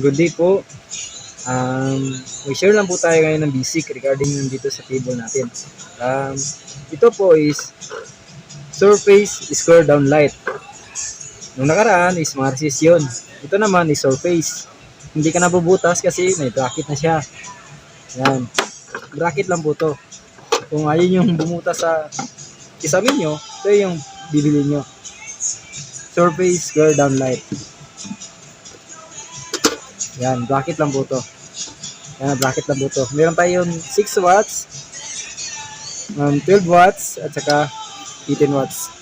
Good day po. May share lang po tayo ngayon ng basic regarding dito sa table natin. Um, Ito po is surface square down light. Nung nakaraan is Marcis yun. Ito naman is surface. Hindi ka nabubutas kasi may bracket na siya. Yan. Bracket lang po to. Kung ayun yung bumutas sa isamin nyo, ito yung bibili nyo. Surface square down light. Yan, bracket lang po to. Yan, bracket lang po to. Meron tayong 6 watts, 12 watts, at saka 18 watts.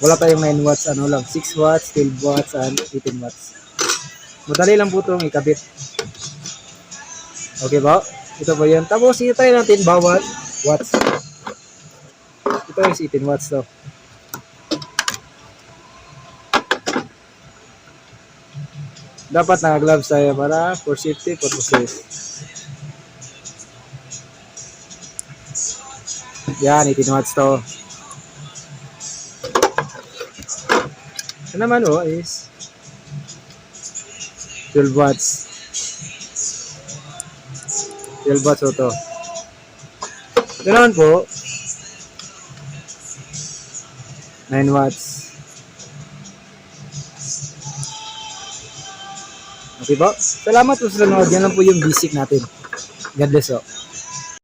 Wala tayong 9 watts, ano lang, 6 watts, 12 watts, and 18 watts. Madali lang po itong ikabit. Okay ba? Ito po yan. Tapos, tayo natin bawat watts. Ito is 18 watts to. Dapat naka-gloves tayo para for safety purposes. Yan, 18 watts to. Ito naman is 12 watts. 12 watts to. Ito naman po 9 watts. Okay po? Salamat po sa nanood. Yan lang po yung basic natin. God bless po.